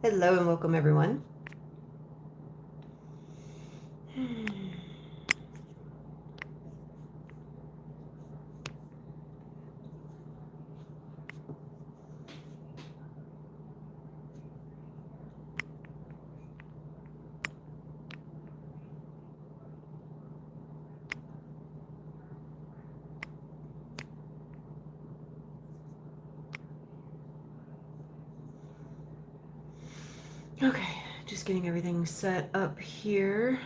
Hello and welcome everyone. Okay, just getting everything set up here.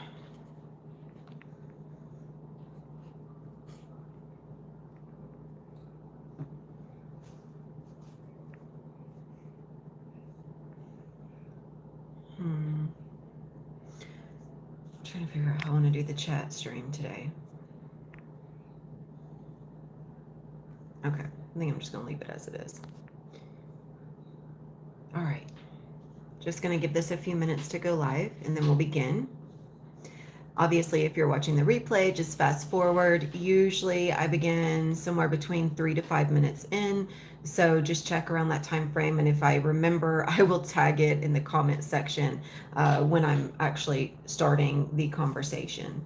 Trying to figure out how I want to do the chat stream today. Okay, I think I'm just going to leave it as it is. All right, just going to give this a few minutes to go live and then we'll begin. Obviously, if you're watching the replay, just fast forward. Usually I begin somewhere between 3 to 5 minutes in. So just check around that time frame. And if I remember, I will tag it in the comment section when I'm actually starting the conversation.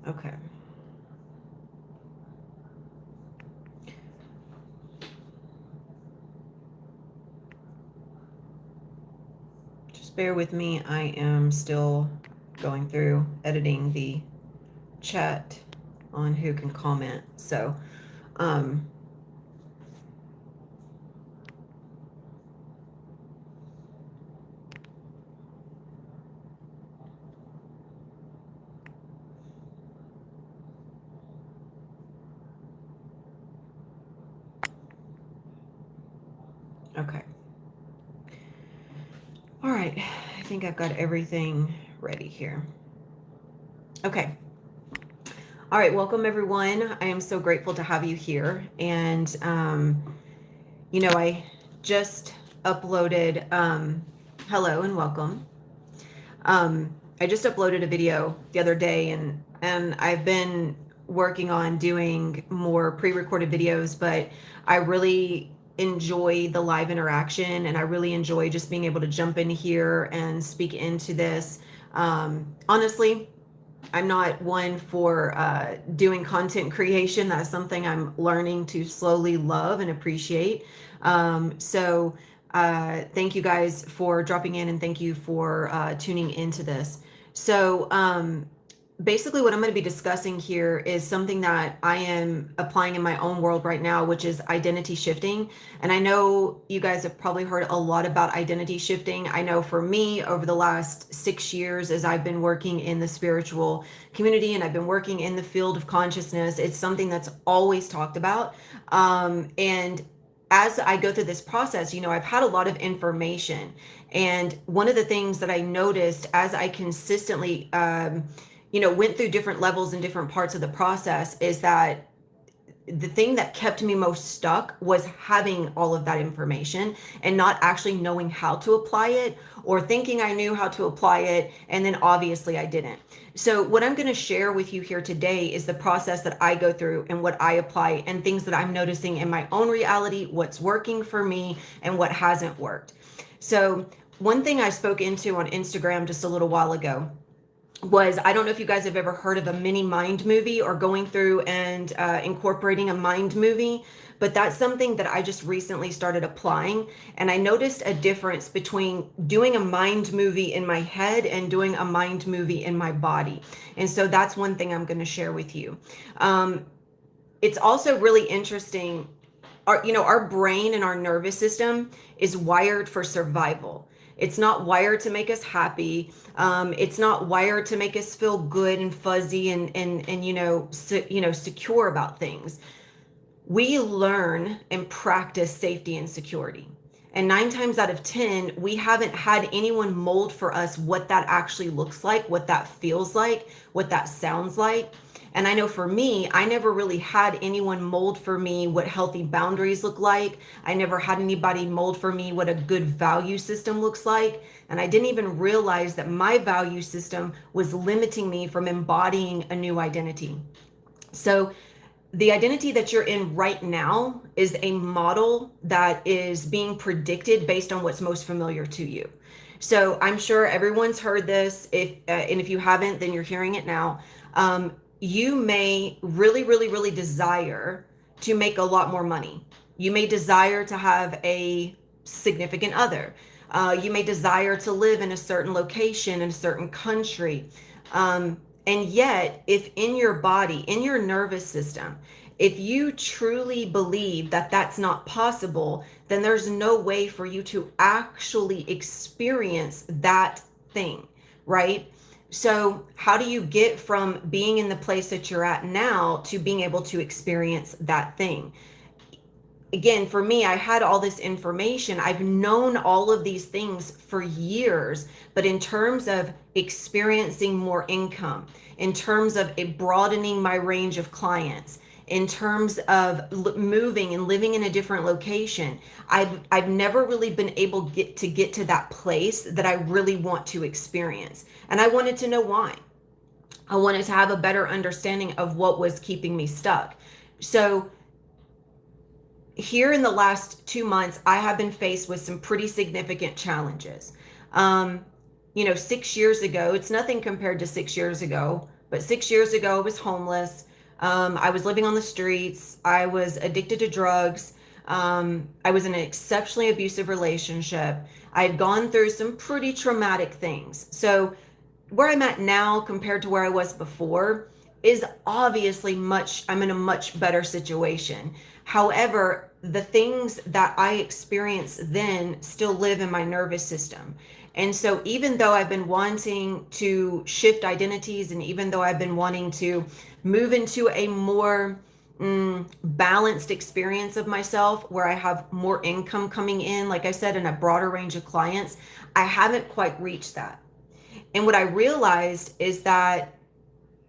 Okay. Just bear with me. I am still going through editing the chat on who can comment. So, okay. All right, I think I've got everything ready here. Okay. All right, welcome everyone. I am so grateful to have you here. And, I just uploaded, hello and welcome. I just uploaded a video the other day and I've been working on doing more pre-recorded videos, but I really enjoy the live interaction and I really enjoy just being able to jump in here and speak into this. Honestly, I'm not one for doing content creation. That's something I'm learning to slowly love and appreciate. So thank you guys for dropping in and thank you for tuning into this. So basically what I'm going to be discussing here is something that I am applying in my own world right now, which is identity shifting. And I know you guys have probably heard a lot about identity shifting. I know for me, over the last 6 years, as I've been working in the spiritual community and I've been working in the field of consciousness, it's something that's always talked about. And as I go through this process, I've had a lot of information. And one of the things that I noticed as I consistently, went through different levels and different parts of the process is that the thing that kept me most stuck was having all of that information and not actually knowing how to apply it or thinking I knew how to apply it. And then obviously I didn't. So what I'm going to share with you here today is the process that I go through and what I apply and things that I'm noticing in my own reality, what's working for me and what hasn't worked. So one thing I spoke into on Instagram just a little while ago was, I don't know if you guys have ever heard of a mini mind movie or going through and incorporating a mind movie, but that's something that I just recently started applying. And I noticed a difference between doing a mind movie in my head and doing a mind movie in my body. And so that's one thing I'm going to share with you. It's also really interesting. Our brain and our nervous system is wired for survival. It's not wired to make us happy. It's not wired to make us feel good and fuzzy and secure about things. We learn and practice safety and security. And 9 times out of 10, we haven't had anyone mold for us what that actually looks like, what that feels like, what that sounds like. And I know for me, I never really had anyone mold for me what healthy boundaries look like. I never had anybody mold for me what a good value system looks like. And I didn't even realize that my value system was limiting me from embodying a new identity. So the identity that you're in right now is a model that is being predicted based on what's most familiar to you. So I'm sure everyone's heard this. And if you haven't, then you're hearing it now. You may really, really, really desire to make a lot more money. You may desire to have a significant other. You may desire to live in a certain location, in a certain country. And yet, if in your body, in your nervous system, if you truly believe that that's not possible, then there's no way for you to actually experience that thing, right? So how do you get from being in the place that you're at now to being able to experience that thing? Again, for me, I had all this information. I've known all of these things for years, but in terms of experiencing more income, in terms of broadening my range of clients, in terms of moving and living in a different location, I've never really been able to get to that place that I really want to experience. And I wanted to know why. I wanted to have a better understanding of what was keeping me stuck. So here in the last 2 months, I have been faced with some pretty significant challenges. 6 years ago, it's nothing compared to 6 years ago, but 6 years ago, I was homeless. I was living on the streets. I was addicted to drugs. I was in an exceptionally abusive relationship. I had gone through some pretty traumatic things. So where I'm at now compared to where I was before is obviously I'm in a much better situation. However, the things that I experienced then still live in my nervous system. And so even though I've been wanting to shift identities, and even though I've been wanting to move into a more balanced experience of myself where I have more income coming in, like I said, in a broader range of clients, I haven't quite reached that. And what I realized is that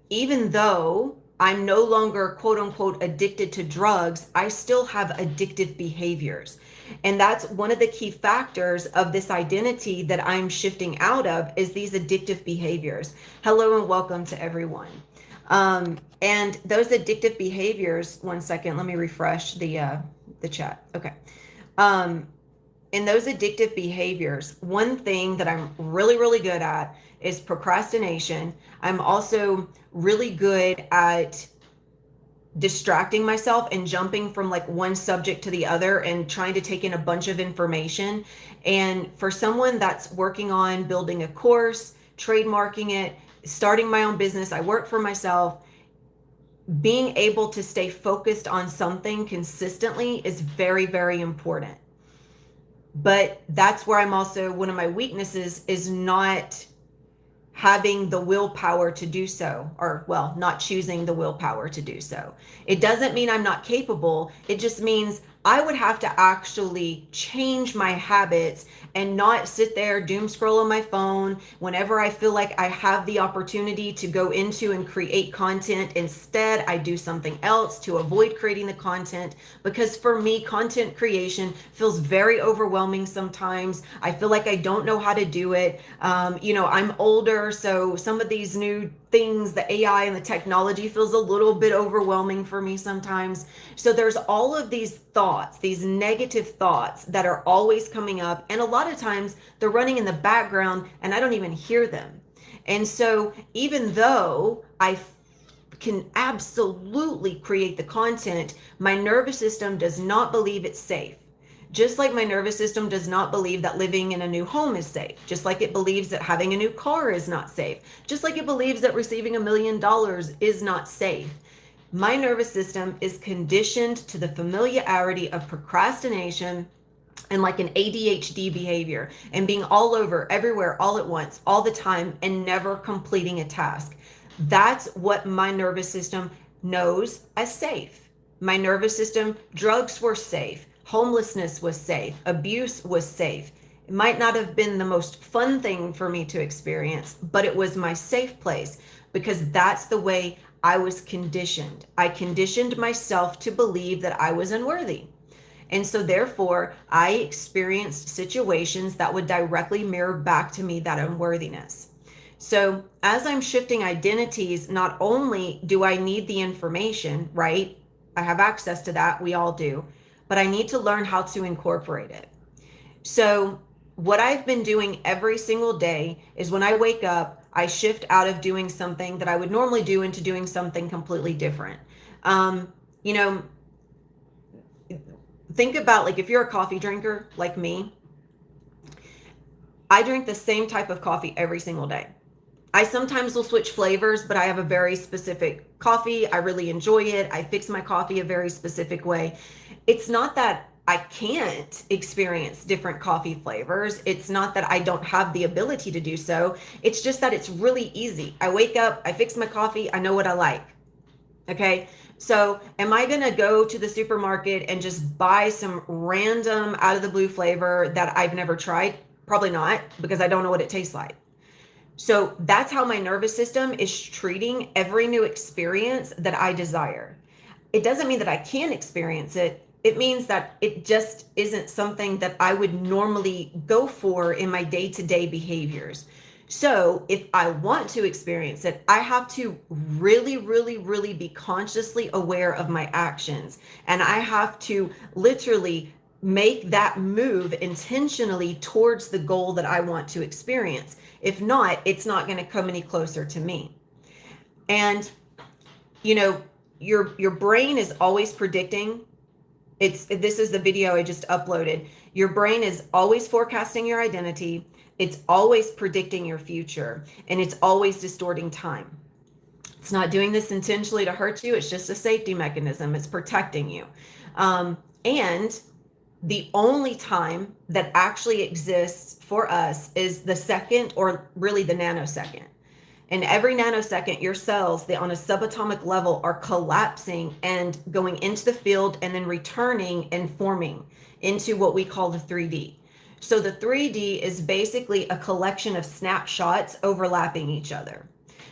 even though I'm no longer quote unquote addicted to drugs, I still have addictive behaviors. And that's one of the key factors of this identity that I'm shifting out of, is these addictive behaviors. Hello and welcome to everyone. And those addictive behaviors, one second, let me refresh the chat. Okay. In those addictive behaviors, one thing that I'm really, really good at is procrastination. I'm also really good at distracting myself and jumping from like one subject to the other and trying to take in a bunch of information. And for someone that's working on building a course, trademarking it, starting my own business, I work for myself, being able to stay focused on something consistently is very, very important. But that's where I'm also, one of my weaknesses is not having the willpower to do so, or well, not choosing the willpower to do so. It doesn't mean I'm not capable. It just means I would have to actually change my habits and not sit there doom scroll on my phone whenever I feel like I have the opportunity to go into and create content. Instead, I do something else to avoid creating the content, because for me, content creation feels very overwhelming sometimes. I feel like I don't know how to do it. I'm older, so some of these new things, the AI and the technology, feels a little bit overwhelming for me sometimes. So there's all of these thoughts, these negative thoughts that are always coming up. And a lot of times they're running in the background and I don't even hear them. And so even though I can absolutely create the content, my nervous system does not believe it's safe. Just like my nervous system does not believe that living in a new home is safe. Just like it believes that having a new car is not safe. Just like it believes that receiving $1 million is not safe. My nervous system is conditioned to the familiarity of procrastination and like an ADHD behavior and being all over, everywhere, all at once, all the time, and never completing a task. That's what my nervous system knows as safe. My nervous system, drugs were safe. Homelessness was safe. Abuse was safe. It might not have been the most fun thing for me to experience, but it was my safe place, because that's the way I was conditioned. I conditioned myself to believe that I was unworthy. And so therefore, I experienced situations that would directly mirror back to me that unworthiness. So as I'm shifting identities, not only do I need the information, right? I have access to that, we all do, but I need to learn how to incorporate it. So what I've been doing every single day is when I wake up, I shift out of doing something that I would normally do into doing something completely different. You know, think about, like, if you're a coffee drinker like me, I drink the same type of coffee every single day. I sometimes will switch flavors, but I have a very specific coffee. I really enjoy it. I fix my coffee a very specific way. It's not that I can't experience different coffee flavors. It's not that I don't have the ability to do so. It's just that it's really easy. I wake up, I fix my coffee, I know what I like. Okay. So am I going to go to the supermarket and just buy some random out of the blue flavor that I've never tried? Probably not, because I don't know what it tastes like. So that's how my nervous system is treating every new experience that I desire. It doesn't mean that I can't experience it. It means that it just isn't something that I would normally go for in my day-to-day behaviors. So if I want to experience it, I have to really, really, really be consciously aware of my actions. And I have to literally make that move intentionally towards the goal that I want to experience. If not, it's not going to come any closer to me. And, you know, your brain is always predicting. This is the video I just uploaded. Your brain is always forecasting your identity. It's always predicting your future, and it's always distorting time. It's not doing this intentionally to hurt you. It's just a safety mechanism. It's protecting you. And the only time that actually exists for us is the second, or really the nanosecond. And every nanosecond, your cells, on a subatomic level, are collapsing and going into the field and then returning and forming into what we call the 3D. So the 3D is basically a collection of snapshots overlapping each other.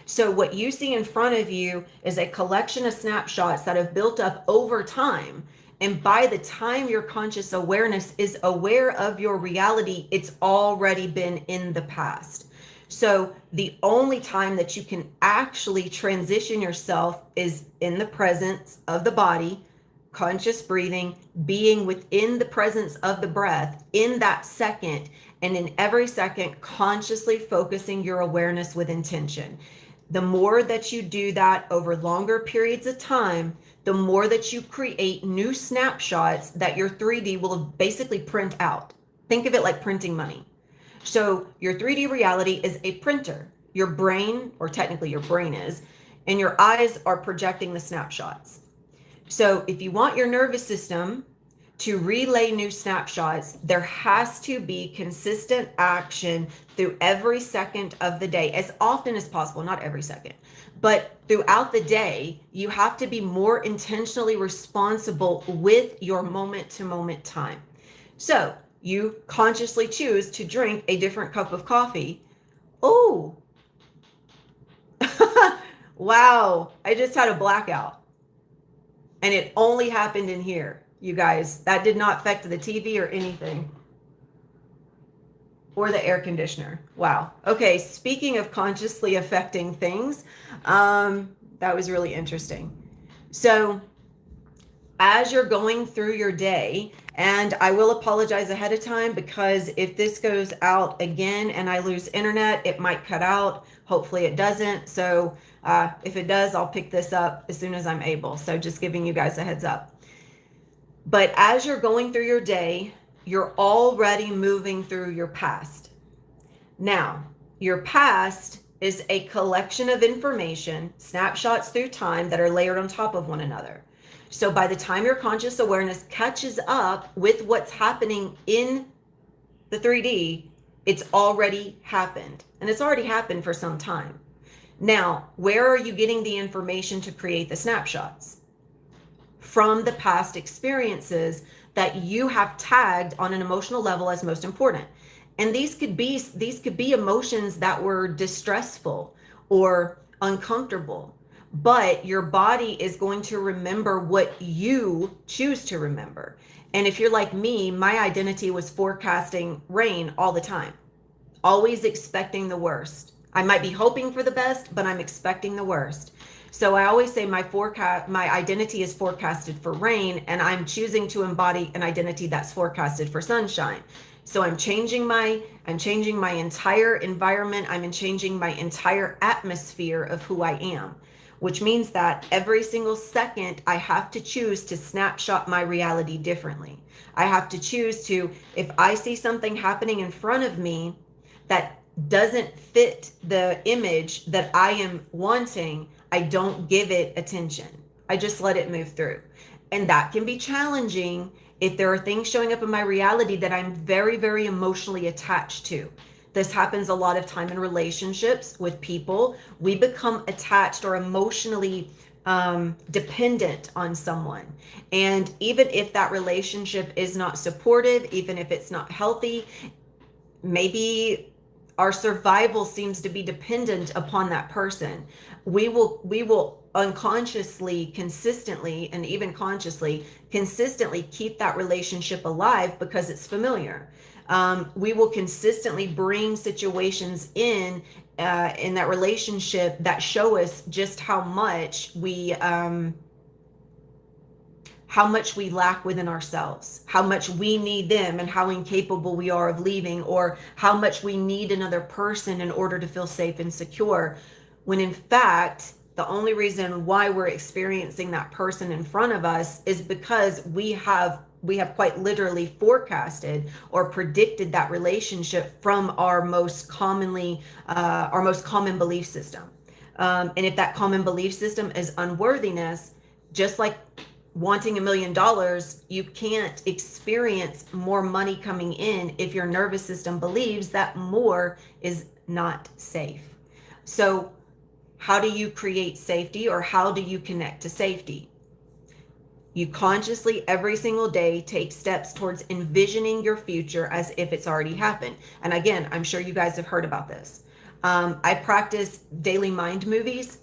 So what you see in front of you is a collection of snapshots that have built up over time. And by the time your conscious awareness is aware of your reality, it's already been in the past. So the only time that you can actually transition yourself is in the presence of the body, conscious breathing, being within the presence of the breath in that second, and in every second, consciously focusing your awareness with intention. The more that you do that over longer periods of time, the more that you create new snapshots that your 3D will basically print out. Think of it like printing money. So your 3D reality is a printer. Your brain, or technically your brain is, and your eyes are projecting the snapshots. So if you want your nervous system to relay new snapshots, there has to be consistent action through every second of the day, as often as possible, not every second, but throughout the day. You have to be more intentionally responsible with your moment to moment time. So you consciously choose to drink a different cup of coffee. Oh, wow, I just had a blackout. And it only happened in here, you guys. That did not affect the TV or anything. Or the air conditioner. Wow. Okay, speaking of consciously affecting things, that was really interesting. So as you're going through your day, and I will apologize ahead of time, because if this goes out again and I lose internet, it might cut out. Hopefully it doesn't. So if it does, I'll pick this up as soon as I'm able. So just giving you guys a heads up. But as you're going through your day, you're already moving through your past. Now, your past is a collection of information, snapshots through time that are layered on top of one another. So by the time your conscious awareness catches up with what's happening in the 3D, it's already happened. And it's already happened for some time. Now, where are you getting the information to create the snapshots? From the past experiences that you have tagged on an emotional level as most important. And these could be emotions that were distressful or uncomfortable. but your body is going to remember what you choose to remember. And if you're like me, my identity was forecasting rain all the time, always expecting the worst. I might be hoping for the best, but I'm expecting the worst. So I always say my identity is forecasted for rain, and I'm choosing to embody an identity that's forecasted for sunshine. So I'm changing my entire environment. I'm changing my entire atmosphere of who I am, which means that every single second I have to choose to snapshot my reality differently. I have to choose to, if I see something happening in front of me that doesn't fit the image that I am wanting, I don't give it attention. I just let it move through. And that can be challenging if there are things showing up in my reality that I'm very, very emotionally attached to. This happens a lot of time in relationships with people. We become attached or emotionally dependent on someone. And even if that relationship is not supportive, even if it's not healthy, maybe our survival seems to be dependent upon that person. We will unconsciously, consistently, and even consciously, consistently keep that relationship alive because it's familiar. We will consistently bring situations in that relationship that show us just how much we lack within ourselves, how much we need them, and how incapable we are of leaving, or how much we need another person in order to feel safe and secure. When in fact, the only reason why we're experiencing that person in front of us is because we have quite literally forecasted or predicted that relationship from our most common belief system. And if that common belief system is unworthiness, just like wanting $1 million, you can't experience more money coming in if your nervous system believes that more is not safe. So how do you create safety, or how do you connect to safety? You consciously every single day take steps towards envisioning your future as if it's already happened. And again, I'm sure you guys have heard about this. I practice daily mind movies.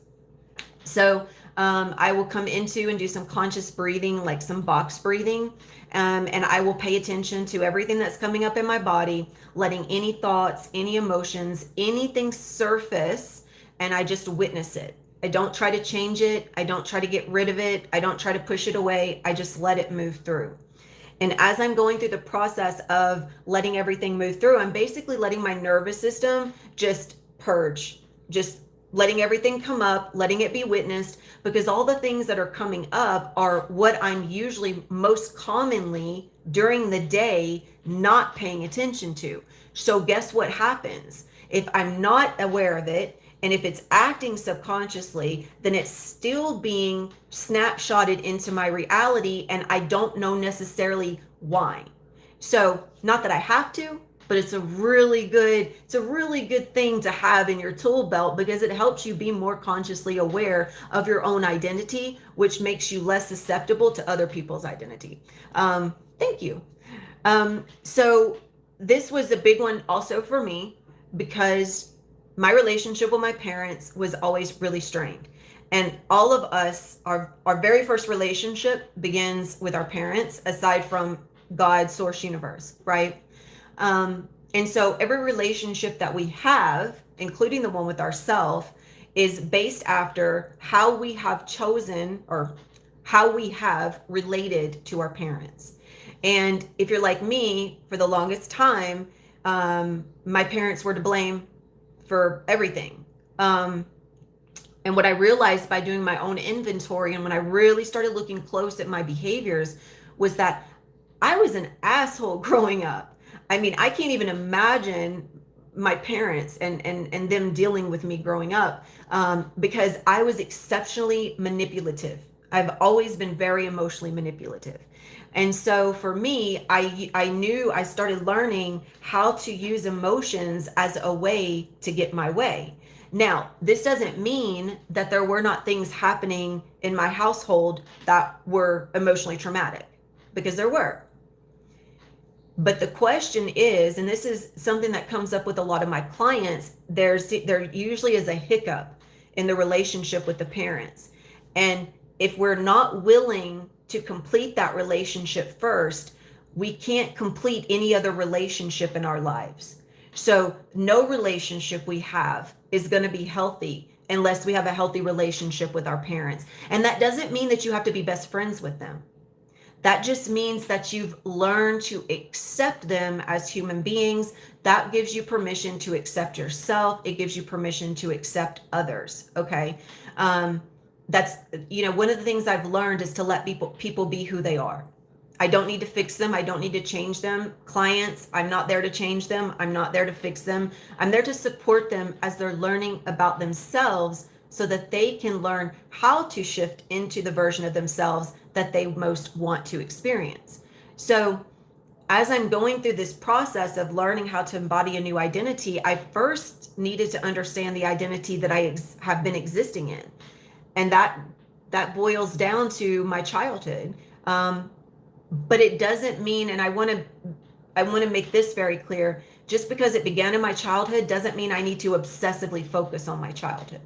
So I will come into and do some conscious breathing, like some box breathing. And I will pay attention to everything that's coming up in my body, letting any thoughts, any emotions, anything surface, and I just witness it. I don't try to change it. I don't try to get rid of it. I don't try to push it away. I just let it move through. And as I'm going through the process of letting everything move through, I'm basically letting my nervous system just purge, just letting everything come up, letting it be witnessed, because all the things that are coming up are what I'm usually most commonly during the day not paying attention to. So guess what happens? If I'm not aware of it, and if it's acting subconsciously, then it's still being snapshotted into my reality, and I don't know necessarily why. So not that I have to, but it's a really good thing to have in your tool belt, because it helps you be more consciously aware of your own identity, which makes you less susceptible to other people's identity. Thank you. So this was a big one also for me, because my relationship with my parents was always really strained. And all of us, our very first relationship begins with our parents, aside from God, source, universe, right? And so every relationship that we have, including the one with ourselves, is based after how we have chosen or how we have related to our parents. And if you're like me, for the longest time, my parents were to blame for everything. And what I realized by doing my own inventory, and when I really started looking close at my behaviors, was that I was an asshole growing up. I mean, I can't even imagine my parents and them dealing with me growing up, because I was exceptionally manipulative. I've always been very emotionally manipulative. And so for me, I started learning how to use emotions as a way to get my way. Now, this doesn't mean that there were not things happening in my household that were emotionally traumatic, because there were. But the question is, and this is something that comes up with a lot of my clients, there usually is a hiccup in the relationship with the parents. And if we're not willing to complete that relationship first, we can't complete any other relationship in our lives. So no relationship we have is going to be healthy unless we have a healthy relationship with our parents. And that doesn't mean that you have to be best friends with them. That just means that you've learned to accept them as human beings. That gives you permission to accept yourself. It gives you permission to accept others. Okay. That's, one of the things I've learned is to let people be who they are. I don't need to fix them. I don't need to change them. Clients, I'm not there to change them. I'm not there to fix them. I'm there to support them as they're learning about themselves so that they can learn how to shift into the version of themselves that they most want to experience. So as I'm going through this process of learning how to embody a new identity, I first needed to understand the identity that I have been existing in. And that boils down to my childhood. But it doesn't mean, and I want to make this very clear, just because it began in my childhood doesn't mean I need to obsessively focus on my childhood.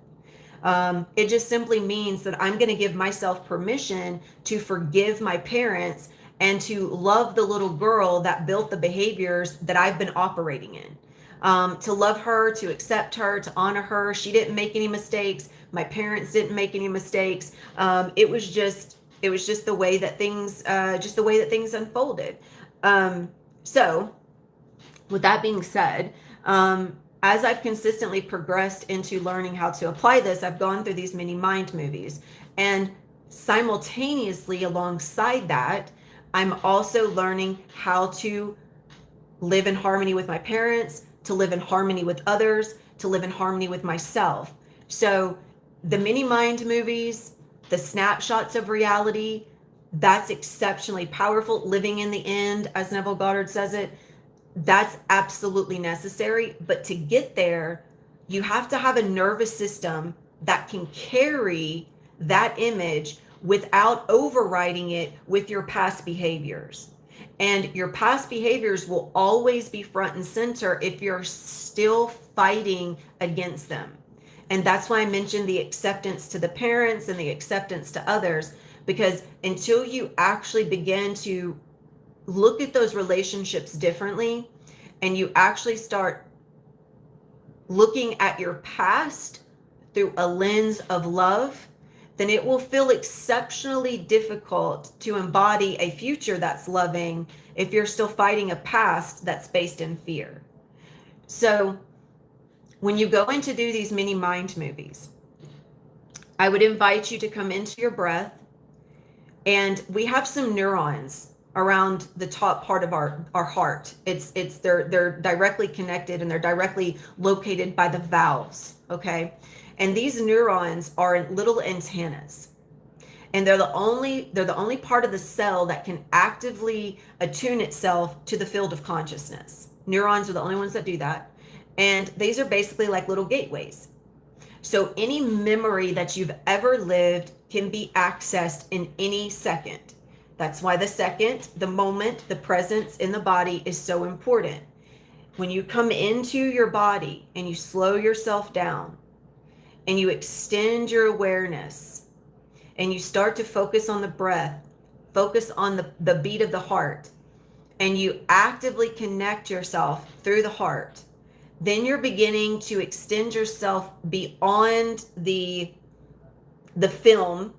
It just simply means that I'm going to give myself permission to forgive my parents and to love the little girl that built the behaviors that I've been operating in. To love her, to accept her, to honor her. She didn't make any mistakes. My parents didn't make any mistakes. It was just the way that things unfolded. So with that being said, as I've consistently progressed into learning how to apply this, I've gone through these mini mind movies. And simultaneously alongside that, I'm also learning how to live in harmony with my parents, to live in harmony with others, to live in harmony with myself. So the mini mind movies, the snapshots of reality, that's exceptionally powerful. Living in the end, as Neville Goddard says it, that's absolutely necessary. But to get there, you have to have a nervous system that can carry that image without overriding it with your past behaviors. And your past behaviors will always be front and center if you're still fighting against them. And that's why I mentioned the acceptance to the parents and the acceptance to others, because until you actually begin to look at those relationships differently and you actually start looking at your past through a lens of love, then it will feel exceptionally difficult to embody a future that's loving if you're still fighting a past that's based in fear. So when you go in to do these mini mind movies, I would invite you to come into your breath. And we have some neurons around the top part of our heart. They're directly connected and they're directly located by the valves. Okay. And these neurons are little antennas. And they're the only part of the cell that can actively attune itself to the field of consciousness. Neurons are the only ones that do that. And these are basically like little gateways. So any memory that you've ever lived can be accessed in any second. That's why the second, the moment, the presence in the body is so important. When you come into your body and you slow yourself down and you extend your awareness and you start to focus on the breath, focus on the beat of the heart, and you actively connect yourself through the heart, then you're beginning to extend yourself beyond the film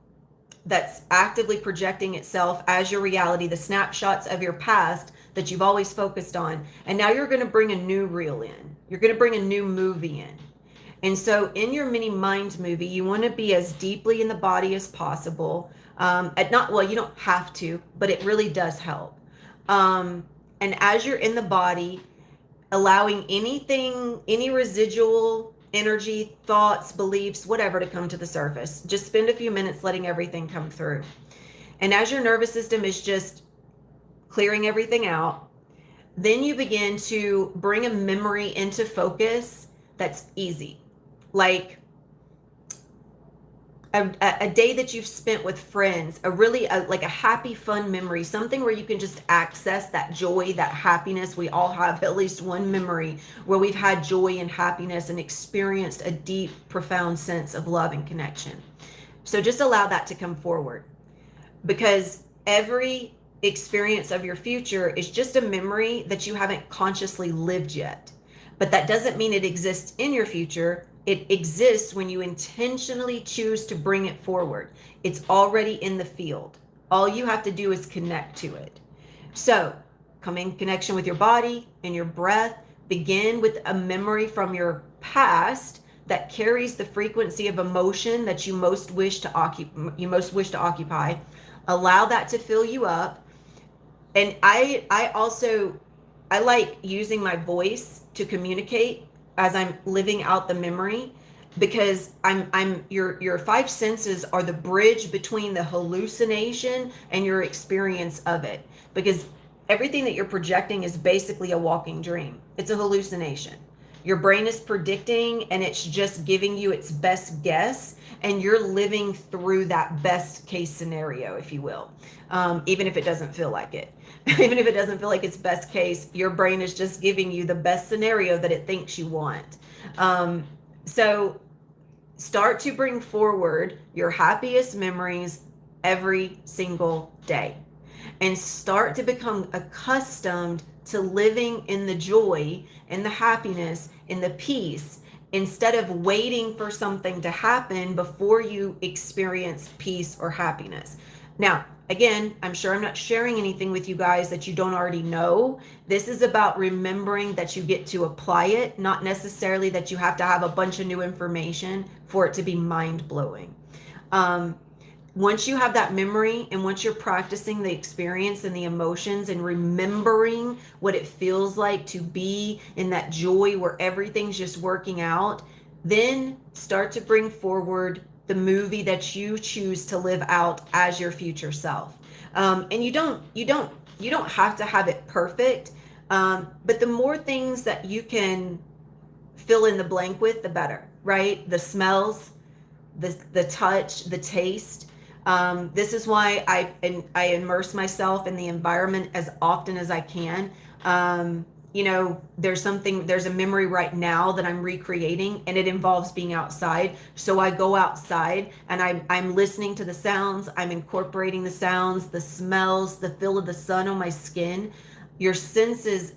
that's actively projecting itself as your reality, the snapshots of your past that you've always focused on. And now you're going to bring a new reel in. You're going to bring a new movie in. And so in your mini mind movie, you want to be as deeply in the body as possible. You don't have to, but it really does help. And as you're in the body, allowing any residual energy, thoughts, beliefs, whatever to come to the surface. Just spend a few minutes letting everything come through. And as your nervous system is just clearing everything out, then you begin to bring a memory into focus that's easy. Like a day that you've spent with friends, like a happy, fun memory, something where you can just access that joy, that happiness. We all have at least one memory where we've had joy and happiness and experienced a deep, profound sense of love and connection. So just allow that to come forward, because every experience of your future is just a memory that you haven't consciously lived yet. But that doesn't mean it exists in your future. It exists when you intentionally choose to bring it forward. It's already in the field. All you have to do is connect to it. So come in connection with your body and your breath. Begin with a memory from your past that carries the frequency of emotion that you most wish to occupy. Allow that to fill you up. And I like using my voice to communicate as I'm living out the memory, because your five senses are the bridge between the hallucination and your experience of it, because everything that you're projecting is basically a walking dream. It's a hallucination. Your brain is predicting, and it's just giving you its best guess, and you're living through that best case scenario, if you will, even if it doesn't feel like it. Even if it doesn't feel like it's best case, your brain is just giving you the best scenario that it thinks you want. So start to bring forward your happiest memories every single day, and start to become accustomed to living in the joy, in the happiness, in the peace, instead of waiting for something to happen before you experience peace or happiness. Now, again, I'm sure I'm not sharing anything with you guys that you don't already know. This is about remembering that you get to apply it, not necessarily that you have to have a bunch of new information for it to be mind-blowing. Once you have that memory, and once you're practicing the experience and the emotions and remembering what it feels like to be in that joy where everything's just working out, then start to bring forward the movie that you choose to live out as your future self. And you don't have to have it perfect, but the more things that you can fill in the blank with, the better, right? The smells, the touch, the taste. This is why I immerse myself in the environment as often as I can. There's a memory right now that I'm recreating, and it involves being outside. So I go outside, and I'm listening to the sounds. I'm incorporating the sounds, the smells, the feel of the sun on my skin. Your senses,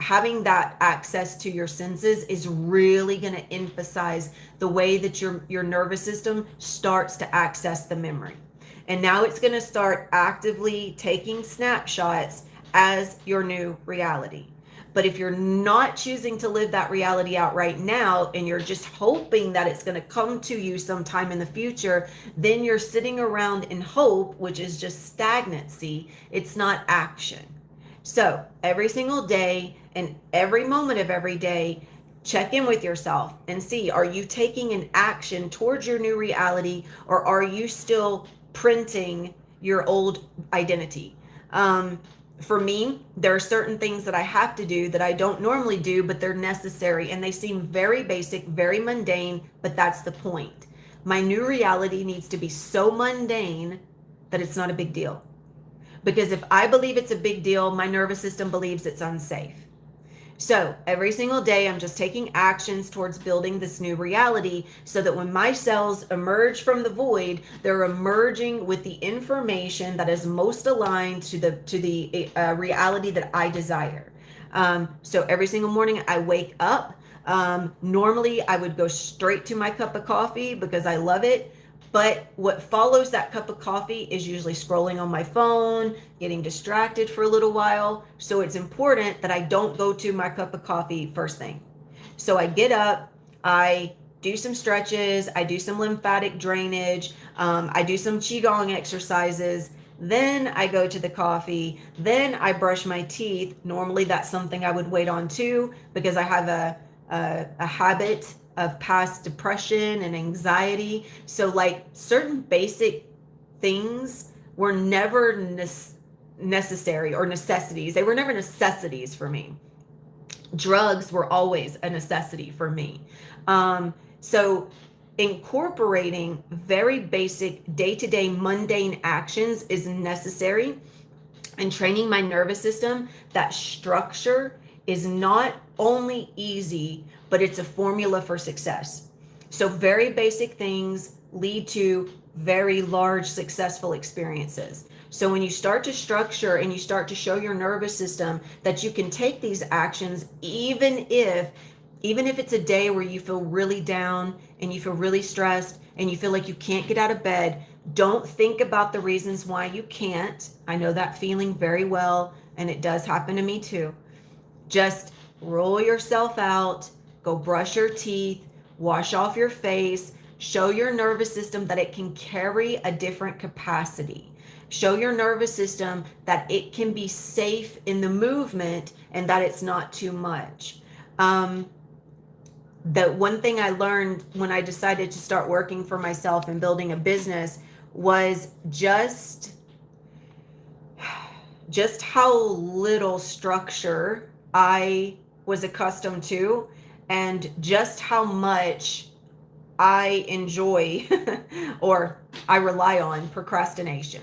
having that access to your senses is really going to emphasize the way that your nervous system starts to access the memory. And now it's going to start actively taking snapshots as your new reality. But if you're not choosing to live that reality out right now, and you're just hoping that it's going to come to you sometime in the future, then you're sitting around in hope, which is just stagnancy. It's not action. So every single day and every moment of every day, check in with yourself and see, are you taking an action towards your new reality, or are you still printing your old identity? For me, there are certain things that I have to do that I don't normally do, but they're necessary, and they seem very basic, very mundane, but that's the point. My new reality needs to be so mundane that it's not a big deal. Because if I believe it's a big deal, my nervous system believes it's unsafe. So every single day, I'm just taking actions towards building this new reality, so that when my cells emerge from the void, they're emerging with the information that is most aligned to the reality that I desire. So every single morning I wake up. Normally I would go straight to my cup of coffee because I love it. But what follows that cup of coffee is usually scrolling on my phone, getting distracted for a little while. So it's important that I don't go to my cup of coffee first thing. So I get up, I do some stretches, I do some lymphatic drainage, I do some Qigong exercises. Then I go to the coffee. Then I brush my teeth. Normally that's something I would wait on too, because I have a habit of past depression and anxiety. So like certain basic things were never necessary or necessities. They were never necessities for me. Drugs were always a necessity for me. So incorporating very basic day-to-day mundane actions is necessary, and training my nervous system that structure is not only easy, but it's a formula for success. So very basic things lead to very large successful experiences. So when you start to structure and you start to show your nervous system that you can take these actions, even if it's a day where you feel really down and you feel really stressed and you feel like you can't get out of bed, don't think about the reasons why you can't. I know that feeling very well, and it does happen to me too. Just roll yourself out, go brush your teeth, wash off your face, show your nervous system that it can carry a different capacity. Show your nervous system that it can be safe in the movement and that it's not too much. The one thing I learned when I decided to start working for myself and building a business was just how little structure I was accustomed to, and just how much I enjoy or I rely on procrastination.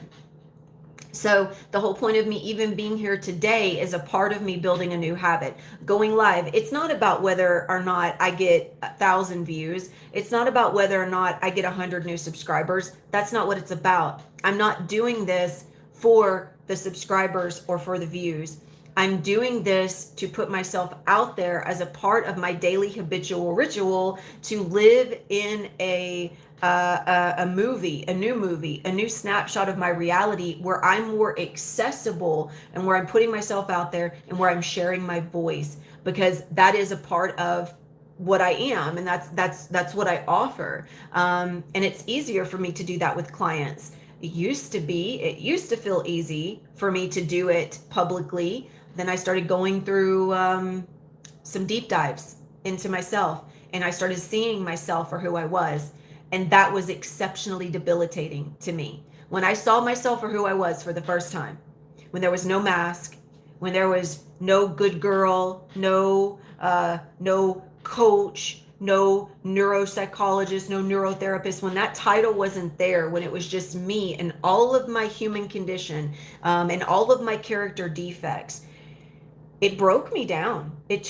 So the whole point of me even being here today is a part of me building a new habit. Going live, it's not about whether or not I get 1,000 views. It's not about whether or not I get 100 new subscribers. That's not what it's about. I'm not doing this for the subscribers or for the views. I'm doing this to put myself out there as a part of my daily habitual ritual to live in a new snapshot of my reality where I'm more accessible and where I'm putting myself out there and where I'm sharing my voice, because that is a part of what I am, and that's what I offer. And it's easier for me to do that with clients. It used to feel easy for me to do it publicly. Then I started going through some deep dives into myself, and I started seeing myself for who I was. And that was exceptionally debilitating to me. When I saw myself for who I was for the first time, when there was no mask, when there was no good girl, no coach, no neuropsychologist, no neurotherapist, when that title wasn't there, when it was just me and all of my human condition and all of my character defects, it broke me down. It's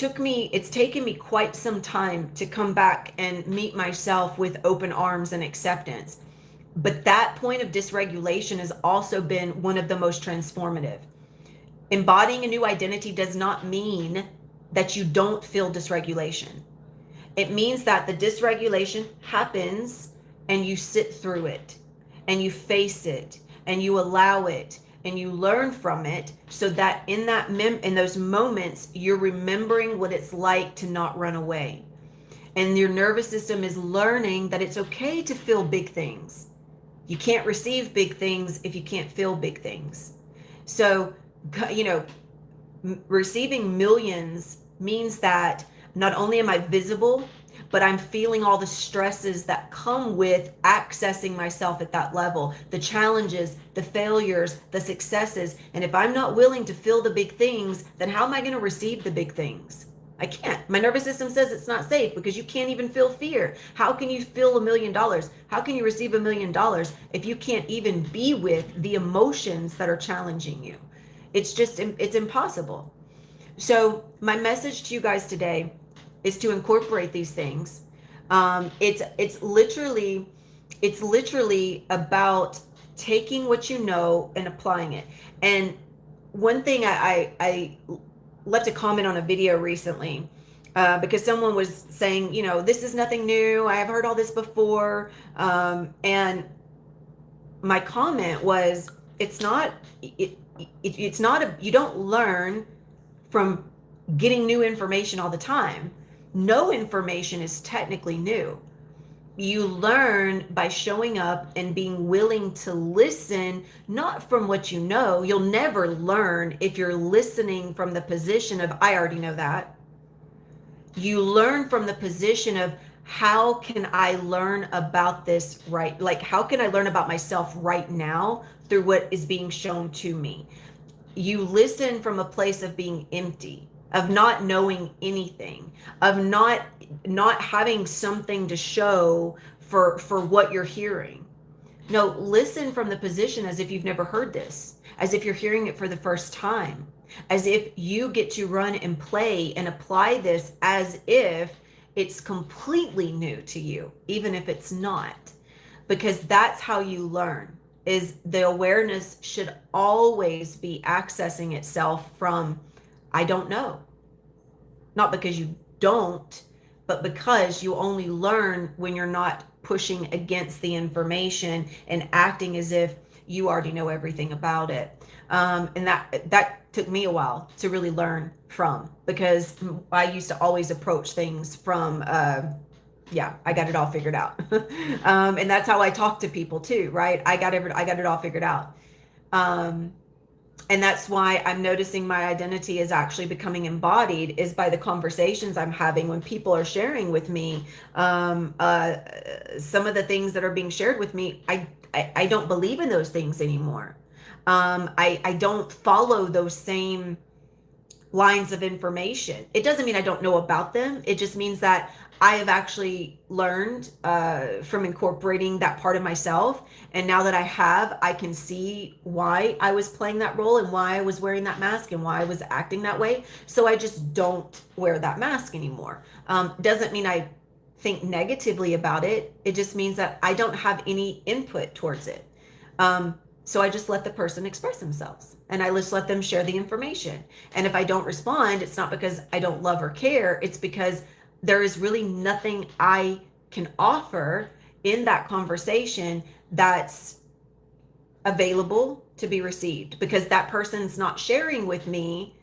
taken me quite some time to come back and meet myself with open arms and acceptance. But that point of dysregulation has also been one of the most transformative. Embodying a new identity does not mean that you don't feel dysregulation. It means that the dysregulation happens and you sit through it and you face it and you allow it and you learn from it, so that in those moments you're remembering what it's like to not run away. And your nervous system is learning that it's okay to feel big things. You can't receive big things if you can't feel big things. So, receiving millions means that not only am I visible, but I'm feeling all the stresses that come with accessing myself at that level, the challenges, the failures, the successes. And if I'm not willing to feel the big things, then how am I going to receive the big things? I can't. My nervous system says it's not safe, because you can't even feel fear. How can you feel $1 million? How can you receive $1 million if you can't even be with the emotions that are challenging you? It's impossible. So my message to you guys today is to incorporate these things. It's literally about taking what you know and applying it. And one thing I left a comment on a video recently because someone was saying, this is nothing new. I have heard all this before. And my comment was, you don't learn from getting new information all the time. No information is technically new. You learn by showing up and being willing to listen, not from what you know. You'll never learn if you're listening from the position of, I already know that. You learn from the position of, how can I learn about this right? Like, how can I learn about myself right now through what is being shown to me? You listen from a place of being empty, of not knowing anything, of not not having something to show for what you're hearing. No, listen from the position as if you've never heard this, as if you're hearing it for the first time, as if you get to run and play and apply this as if it's completely new to you, even if it's not, because that's how you learn. Is the awareness should always be accessing itself from, I don't know. Not because you don't, but because you only learn when you're not pushing against the information and acting as if you already know everything about it. And that took me a while to really learn from, because I used to always approach things from, I got it all figured out. And that's how I talk to people too, right? I got it all figured out. And that's why I'm noticing my identity is actually becoming embodied, is by the conversations I'm having when people are sharing with me. Some of the things that are being shared with me, I don't believe in those things anymore. I don't follow those same lines of information. It doesn't mean I don't know about them. It just means that I have actually learned from incorporating that part of myself. And now that I have, I can see why I was playing that role and why I was wearing that mask and why I was acting that way. So I just don't wear that mask anymore. Doesn't mean I think negatively about it. It just means that I don't have any input towards it. So I just let the person express themselves, and I just let them share the information. And if I don't respond, it's not because I don't love or care. It's because there is really nothing I can offer in that conversation that's available to be received, because that person's not sharing with me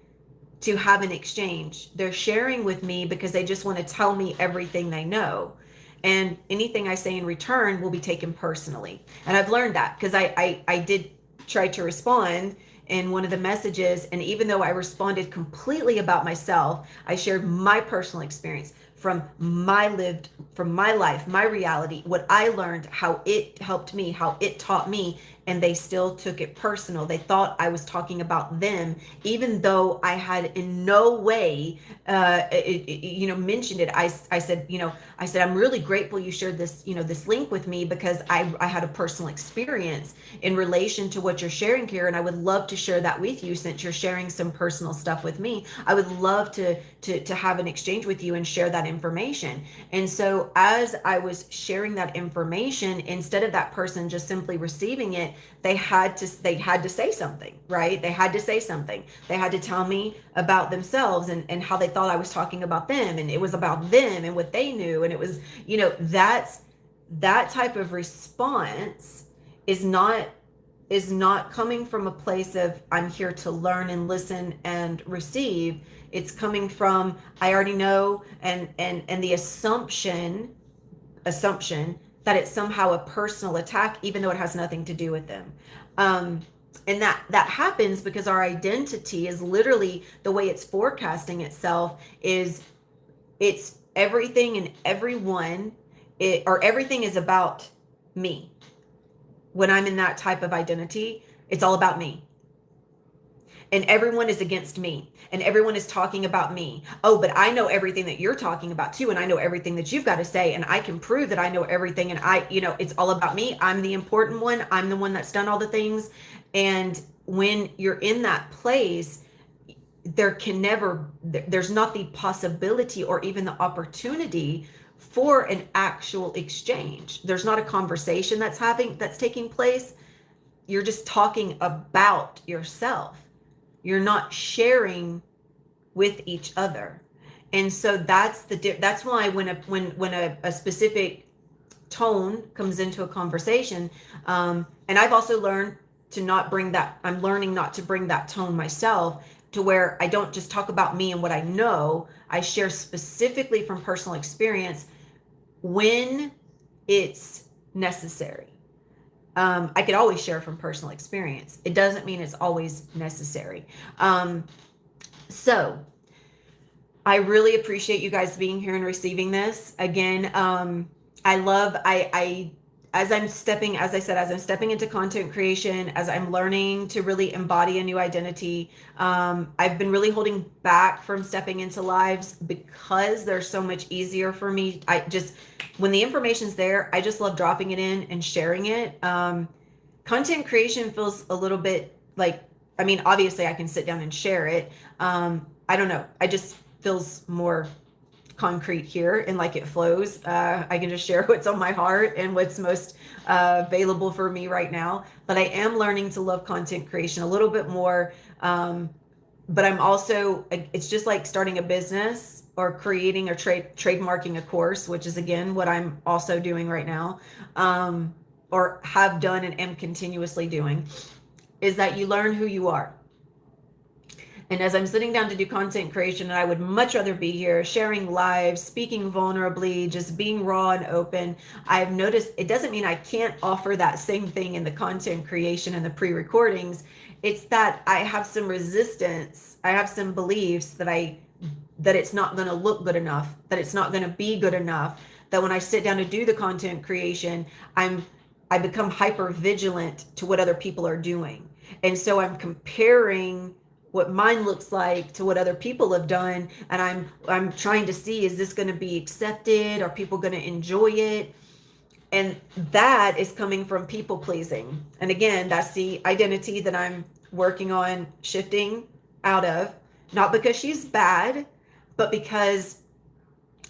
to have an exchange. They're sharing with me because they just want to tell me everything they know. And anything I say in return will be taken personally. And I've learned that, because I did try to respond in one of the messages. And even though I responded completely about myself, I shared my personal experience from my life, my reality, what I learned, how it helped me, how it taught me. And they still took it personal. They thought I was talking about them, even though I had in no way, mentioned it. I said, I'm really grateful you shared this, this link with me, because I had a personal experience in relation to what you're sharing here. And I would love to share that with you, since you're sharing some personal stuff with me. I would love to have an exchange with you and share that information. And so as I was sharing that information, instead of that person just simply receiving it, they had to say something, right? They had to say something. They had to tell me about themselves and how they thought I was talking about them, and it was about them and what they knew. And it was, that type of response is not coming from a place of I'm here to learn and listen and receive. It's coming from I already know, and the assumption that it's somehow a personal attack, even though it has nothing to do with them. And that happens because our identity is literally, the way it's forecasting itself is, it's everything and everyone, or everything is about me. When I'm in that type of identity, it's all about me. And everyone is against me, and everyone is talking about me. Oh, but I know everything that you're talking about too. And I know everything that you've got to say. And I can prove that I know everything. And it's all about me. I'm the important one. I'm the one that's done all the things. And when you're in that place, there's not the possibility or even the opportunity for an actual exchange. There's not a conversation that's taking place. You're just talking about yourself. You're not sharing with each other. And so that's why when a specific tone comes into a conversation, and I've also learned to not bring that, I'm learning not to bring that tone myself, to where I don't just talk about me and what I know. I share specifically from personal experience when it's necessary. I could always share from personal experience. It doesn't mean it's always necessary. So I really appreciate you guys being here and receiving this. Again, I as I'm stepping, as I said, as I'm stepping into content creation, as I'm learning to really embody a new identity, I've been really holding back from stepping into lives because they're so much easier for me. I just, when the information's there, I just love dropping it in and sharing it. Content creation feels a little bit like, I mean, obviously I can sit down and share it. I don't know. I just feels more concrete here and like it flows. I can just share what's on my heart and what's most available for me right now. But I am learning to love content creation a little bit more. But I'm also, it's just like starting a business or creating or trademarking a course, which is again what I'm also doing right now, or have done and am continuously doing, is that you learn who you are. And as I'm sitting down to do content creation, and I would much rather be here sharing live, speaking vulnerably, just being raw and open, I've noticed it doesn't mean I can't offer that same thing in the content creation and the pre-recordings. It's that I have some resistance. I have some beliefs that it's not going to look good enough, that it's not going to be good enough, that when I sit down to do the content creation, I become hyper vigilant to what other people are doing. And so I'm comparing what mine looks like to what other people have done, and I'm trying to see, is this going to be accepted? Are people going to enjoy it? And that is coming from people pleasing. And again, that's the identity that I'm working on shifting out of, not because she's bad, but because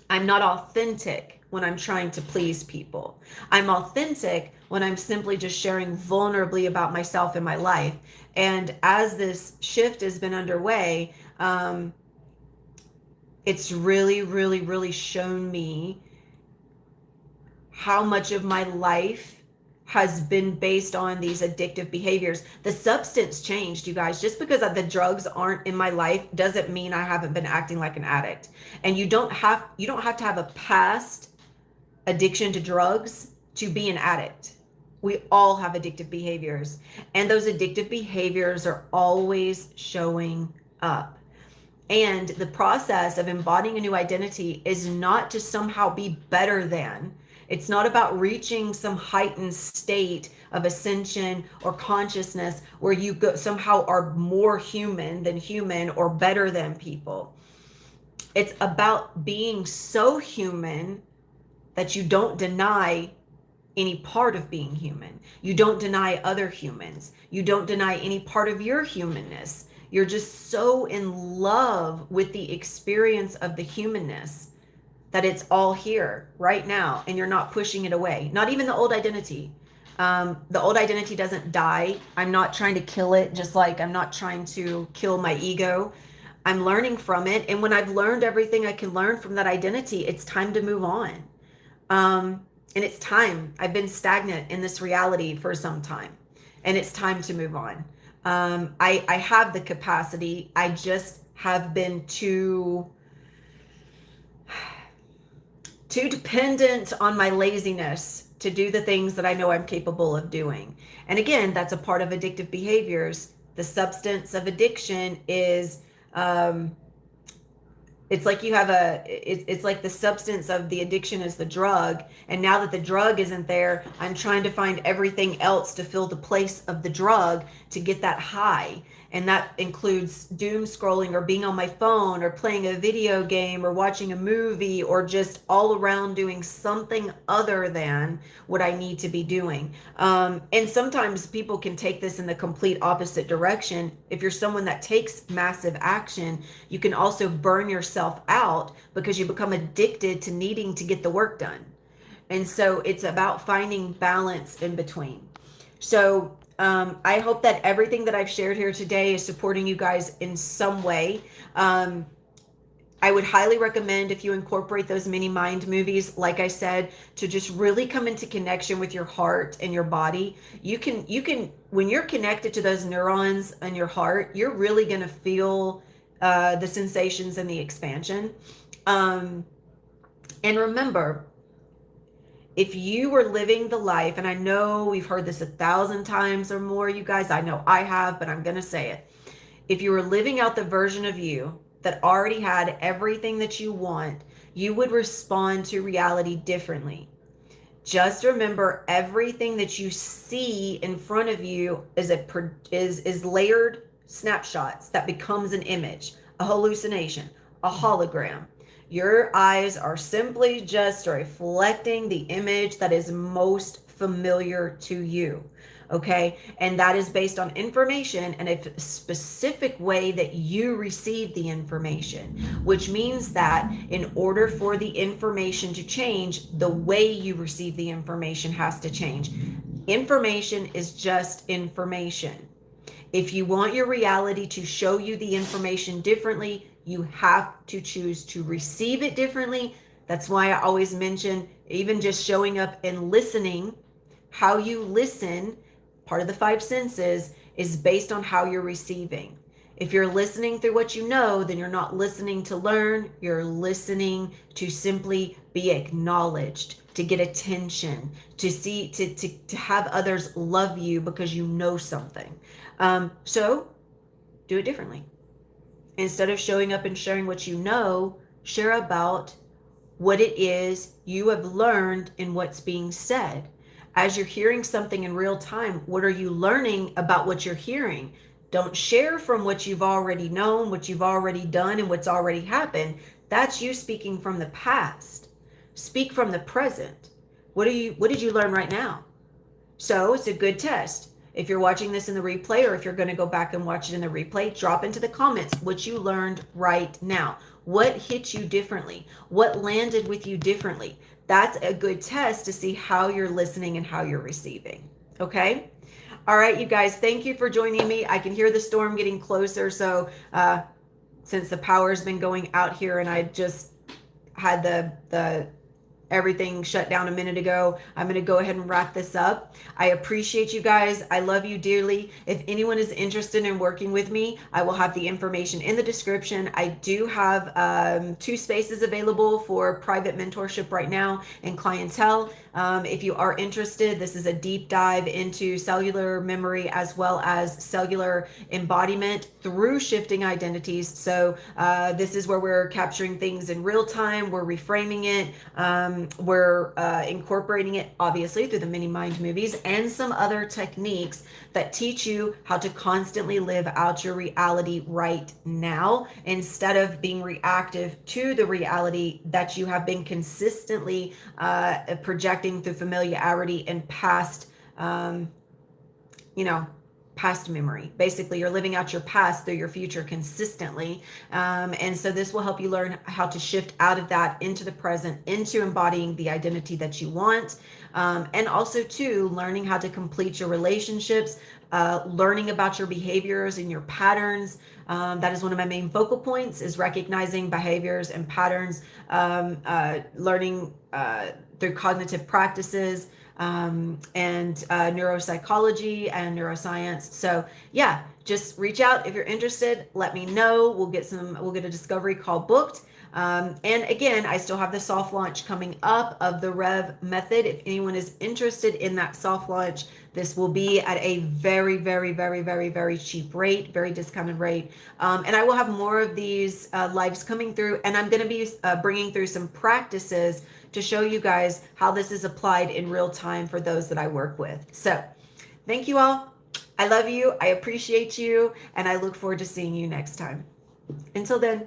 I'm not authentic when I'm trying to please people. I'm authentic when I'm simply just sharing vulnerably about myself and my life. And as this shift has been underway, it's really, really, really shown me how much of my life has been based on these addictive behaviors. The substance changed, you guys. Just because the drugs aren't in my life doesn't mean I haven't been acting like an addict. And you don't have to have a past addiction to drugs to be an addict. We all have addictive behaviors, and those addictive behaviors are always showing up. And the process of embodying a new identity is not to somehow be better than. It's not about reaching some heightened state of ascension or consciousness where you somehow are more human than human or better than people. It's about being so human that you don't deny any part of being human. You don't deny other humans. You don't deny any part of your humanness. You're just so in love with the experience of the humanness that it's all here right now, and you're not pushing it away. Not even the old identity. The old identity doesn't die. I'm not trying to kill it, just like I'm not trying to kill my ego. I'm learning from it. And when I've learned everything I can learn from that identity, it's time to move on. And it's time. I've been stagnant in this reality for some time, and it's time to move on. I have the capacity. I just have been too dependent on my laziness to do the things that I know I'm capable of doing. And again, that's a part of addictive behaviors. The substance of addiction is, it's like you have it's like the substance of the addiction is the drug. And now that the drug isn't there, I'm trying to find everything else to fill the place of the drug to get that high. And that includes doom scrolling or being on my phone or playing a video game or watching a movie or just all around doing something other than what I need to be doing. And sometimes people can take this in the complete opposite direction. If you're someone that takes massive action, you can also burn yourself out because you become addicted to needing to get the work done. And so it's about finding balance in between. So I hope that everything that I've shared here today is supporting you guys in some way. I would highly recommend, if you incorporate those mini mind movies, like I said, to just really come into connection with your heart and your body. You can, when you're connected to those neurons in your heart, you're really going to feel the sensations and the expansion. And remember, if you were living the life, and I know we've heard this 1,000 times or more, you guys, I know I have, but I'm going to say it. If you were living out the version of you that already had everything that you want, you would respond to reality differently. Just remember, everything that you see in front of you is layered snapshots that becomes an image, a hallucination, a hologram. Your eyes are simply just reflecting the image that is most familiar to you. Okay, and that is based on information and a specific way that you receive the information, which means that in order for the information to change, the way you receive the information has to change. Information is just information. If you want your reality to show you the information differently, you have to choose to receive it differently. That's why I always mention, even just showing up and listening, how you listen, part of the five senses, is based on how you're receiving. If you're listening through what you know, then you're not listening to learn. You're listening to simply be acknowledged, to get attention, to see, to have others love you because you know something. So do it differently. Instead of showing up and sharing what you know, share about what it is you have learned in what's being said. As you're hearing something in real time, what are you learning about what you're hearing? Don't share from what you've already known, what you've already done, and what's already happened. That's you speaking from the past. Speak from the present. What did you learn right now? So it's a good test. If you're watching this in the replay, or if you're going to go back and watch it in the replay, drop into the comments what you learned right now. What hit you differently? What landed with you differently? That's a good test to see how you're listening and how you're receiving. Okay? All right, you guys, thank you for joining me. I can hear the storm getting closer. So since the power's been going out here and I just had the everything shut down a minute ago, I'm going to go ahead and wrap this up. I appreciate you guys. I love you dearly. If anyone is interested in working with me, I will have the information in the description. I do have 2 spaces available for private mentorship right now and clientele. If you are interested, this is a deep dive into cellular memory as well as cellular embodiment through shifting identities. So this is where we're capturing things in real time. We're reframing it. We're incorporating it, obviously, through the mini mind movies and some other techniques that teach you how to constantly live out your reality right now instead of being reactive to the reality that you have been consistently projecting through familiarity and past, past memory. Basically, you're living out your past through your future consistently. And so this will help you learn how to shift out of that into the present, into embodying the identity that you want. And also too, learning how to complete your relationships, learning about your behaviors and your patterns. That is one of my main focal points, is recognizing behaviors and patterns, learning through cognitive practices, and neuropsychology and neuroscience. So yeah, just reach out if you're interested. Let me know. We'll get a discovery call booked. And again, I still have the soft launch coming up of the Rev method. If anyone is interested in that soft launch, this will be at a very, very, very, very, very cheap rate, very discounted rate. And I will have more of these lives coming through, and I'm going to be bringing through some practices to show you guys how this is applied in real time for those that I work with. So thank you all. I love you. I appreciate you. And I look forward to seeing you next time. Until then.